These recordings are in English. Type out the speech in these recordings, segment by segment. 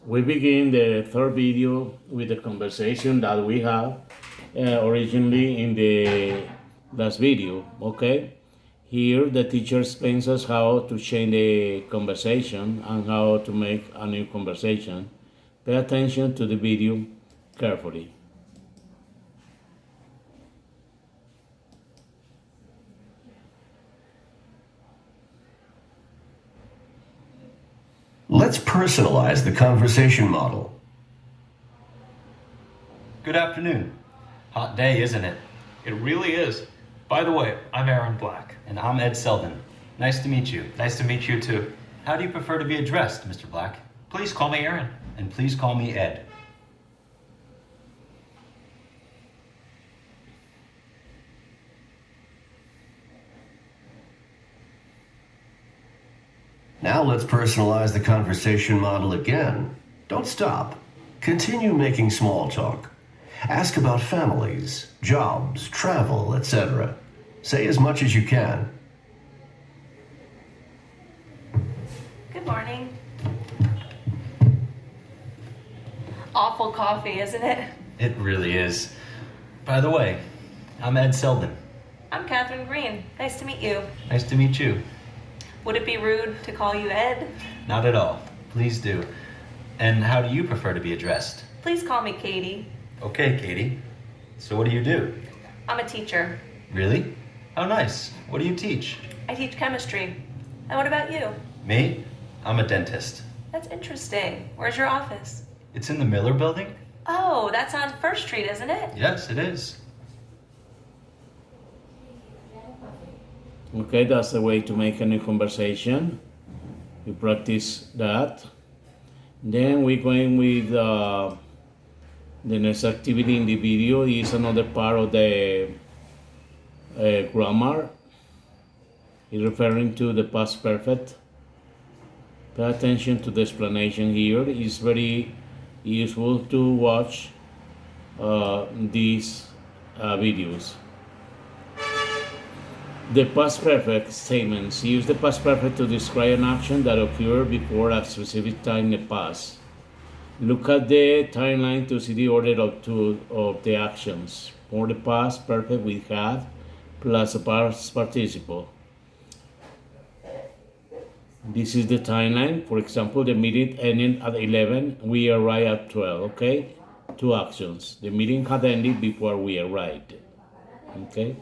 We begin the third video with the conversation that we have originally in the last video. Okay, here the teacher explains us how to change the conversation and how to make a new conversation. Pay attention to the video carefully. Let's personalize the conversation model. Good afternoon. Hot day, isn't it? It really is. By the way, I'm Aaron Black. And I'm Ed Selden. Nice to meet you. Nice to meet you too. How do you prefer to be addressed, Mr. Black? Please call me Aaron. And please call me Ed. Now let's personalize the conversation model again. Don't stop. Continue making small talk. Ask about families, jobs, travel, etc. Say as much as you can. Good morning. Awful coffee, isn't it? It really is. By the way, I'm Ed Selden. I'm Catherine Green. Nice to meet you. Nice to meet you. Would it be rude to call you Ed? Not at all. Please do. And how do you prefer to be addressed? Please call me Katie. Okay, Katie. So what do you do? I'm a teacher. Really? How nice. What do you teach? I teach chemistry. And what about you? Me? I'm a dentist. That's interesting. Where's your office? It's in the Miller Building? Oh, that's on First Street, isn't it? Yes, it is. Okay, that's the way to make a new conversation. We practice that. Then we're going with the next activity in the video is another part of the grammar. It's referring to the past perfect. Pay attention to the explanation here. It's very useful to watch these videos. The past perfect statements use the past perfect to describe an action that occurred before a specific time in the past. Look at the timeline to see the order of the actions. For the past perfect, we had plus a past participle. This is the timeline. For example, the meeting ended at 11. We arrived at 12. Okay, two actions. The meeting had ended before we arrived. Okay.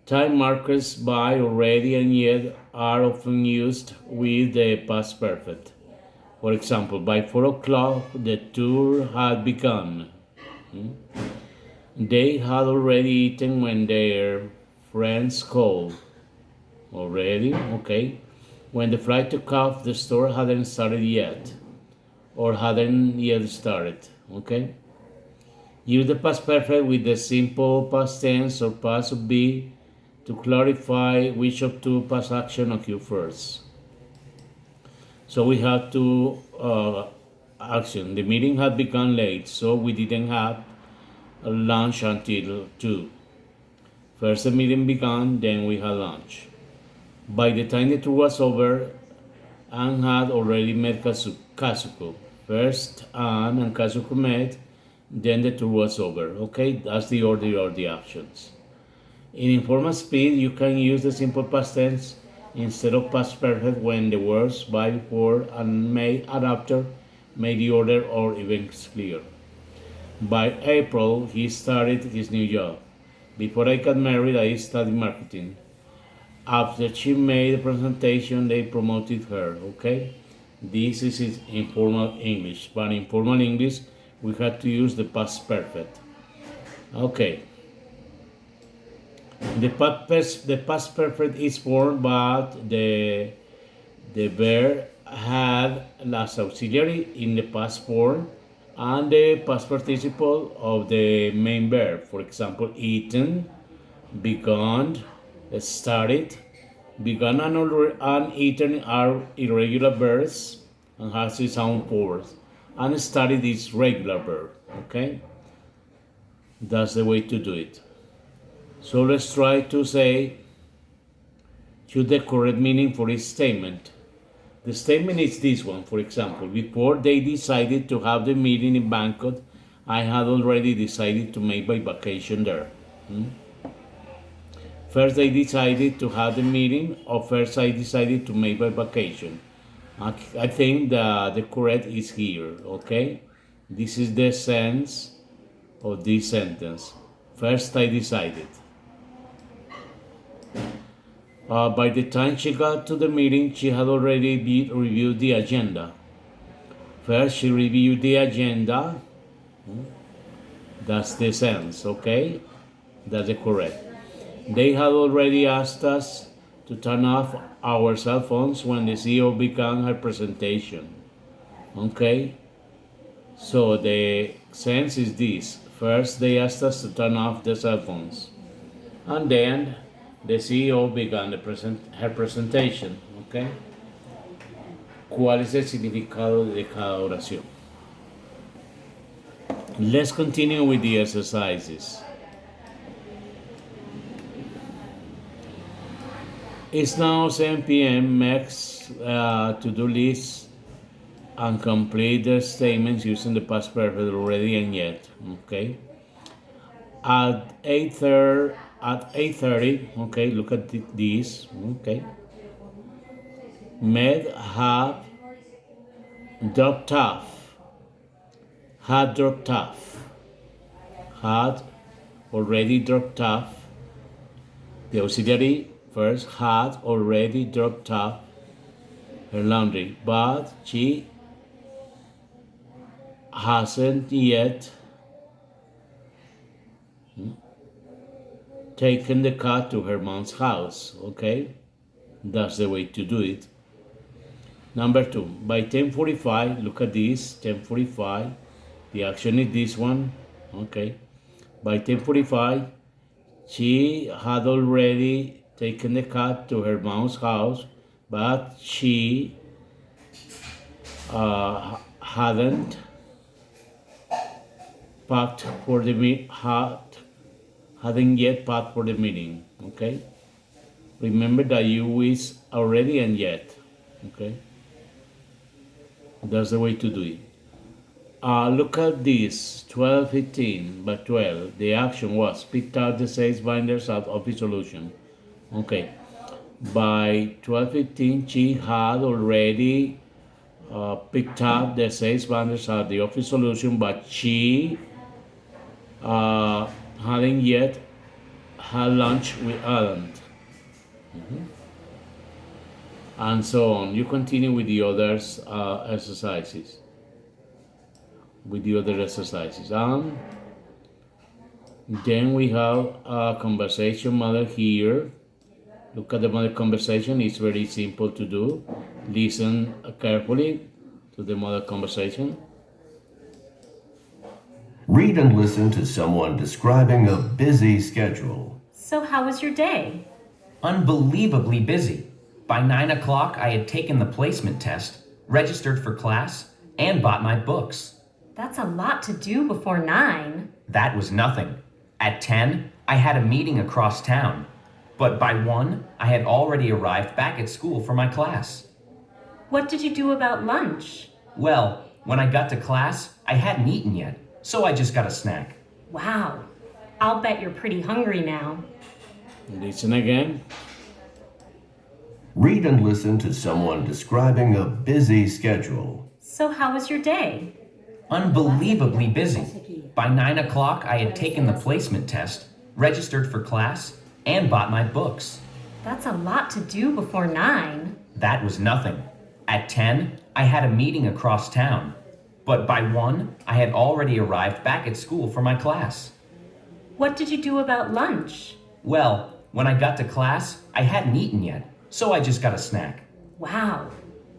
Time markers by already and yet are often used with the past perfect. For example, by 4 o'clock the tour had begun. They had already eaten when their friends called. Already, okay. When the flight took off, the store hadn't started yet, or hadn't yet started, okay. Use the past perfect with the simple past tense or past of be to clarify which of two past action occur first. So we had two action. The meeting had begun late, so we didn't have lunch until 2. First the meeting began, then we had lunch. By the time the tour was over, Anne had already met Kazuko. First Anne and Kazuko met, then the tour was over. Okay, that's the order of the actions. In informal speech, you can use the simple past tense instead of past perfect when the words by, before, and may, and after make the order or events clear. By April, he started his new job. Before I got married, I studied marketing. After she made the presentation, they promoted her. Okay, this is informal English, but in formal English, we had to use the past perfect. Okay. The past perfect is formed, but the verb had as auxiliary in the past form and the past participle of the main verb. For example, eaten, begun, started. Begun and eaten are irregular verbs and has its own force. And started is regular verb. Okay, that's the way to do it. So let's try to say choose the correct meaning for each statement. The statement is this one, for example. Before they decided to have the meeting in Bangkok, I had already decided to make my vacation there. First they decided to have the meeting, or first I decided to make my vacation. I think the correct is here, okay? This is the sense of this sentence. First I decided. By the time she got to the meeting, she had already reviewed the agenda. First, she reviewed the agenda. That's the sense, okay? That's the correct. They had already asked us to turn off our cell phones when the CEO began her presentation. Okay? So the sense is this. First, they asked us to turn off the cell phones. And then the CEO began her presentation. Okay? ¿Cuál es el significado de cada oración? Let's continue with the exercises. It's now 7 p.m. Next to-do list and complete the statements using the past perfect already and yet. Okay. At 8:30. Okay. Look at this. Okay. Had dropped off. Had dropped off. Had already dropped off. The auxiliary first had already dropped off her laundry, but she hasn't yet taken the car to her mom's house. Okay, that's the way to do it. Number 2, by 10:45, look at this, 10:45, the action is this one. Okay, by 10:45, she had already taken the car to her mom's house, but she hadn't packed for the hadn't yet packed for the meeting. Okay, remember that you is already and yet. Okay, that's the way to do it. Look at this, 12:15 by 12. The action was picked out the sales binders at Office Solution. Okay, by 12:15, she had already picked up the sales binders at the Office Solution, but she hadn't yet had lunch with Alan. And so on. You continue with the others exercises. With the other exercises. And then we have a conversation model here. Look at the model conversation. It's very simple to do. Listen carefully to the model conversation. Read and listen to someone describing a busy schedule. So how was your day? Unbelievably busy. By 9 o'clock, I had taken the placement test, registered for class, and bought my books. That's a lot to do before 9. That was nothing. At 10, I had a meeting across town. But by 1, I had already arrived back at school for my class. What did you do about lunch? Well, when I got to class, I hadn't eaten yet, so I just got a snack. Wow. I'll bet you're pretty hungry now. Listen again. Read and listen to someone describing a busy schedule. So how was your day? Unbelievably busy. By 9 o'clock, I had taken the placement test, registered for class, and bought my books. That's a lot to do before 9. That was nothing. At 10, I had a meeting across town. But by 1, I had already arrived back at school for my class. What did you do about lunch? Well, when I got to class, I hadn't eaten yet, so I just got a snack. Wow.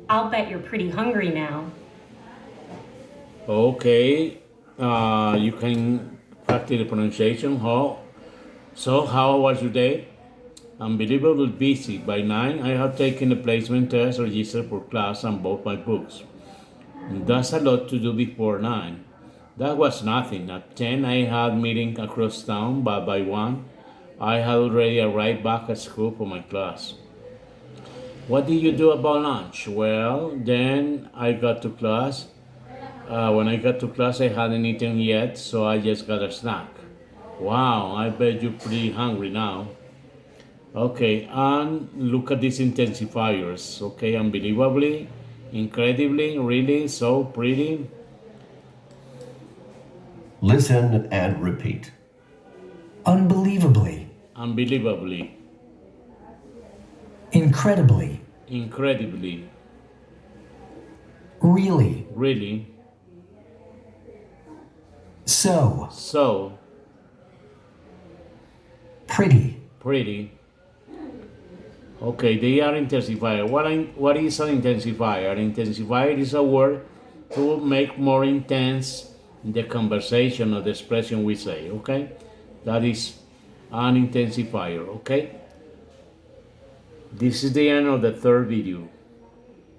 I'll bet you're pretty hungry now. Okay, you can practice the pronunciation. How was your day? Unbelievably busy. By 9, I have taken the placement test, registered for class, and bought my books. That's a lot to do before 9. That was nothing. At 10, I had meeting across town, but by 1, I had already arrived back at school for my class. What did you do about lunch? Well, then I got to class. When I got to class, I hadn't eaten yet, so I just got a snack. Wow, I bet you're pretty hungry now. Okay, and look at these intensifiers. Okay, unbelievably, incredibly, really, so pretty. Listen and repeat. Unbelievably. Unbelievably, Incredibly. incredibly, Really. really, So. so Pretty. pretty. Okay, they are intensifier. What is an intensifier? An intensifier is a word to make more intense the conversation or the expression we say. Okay, that is an intensifier. Okay, this is the end of the third video.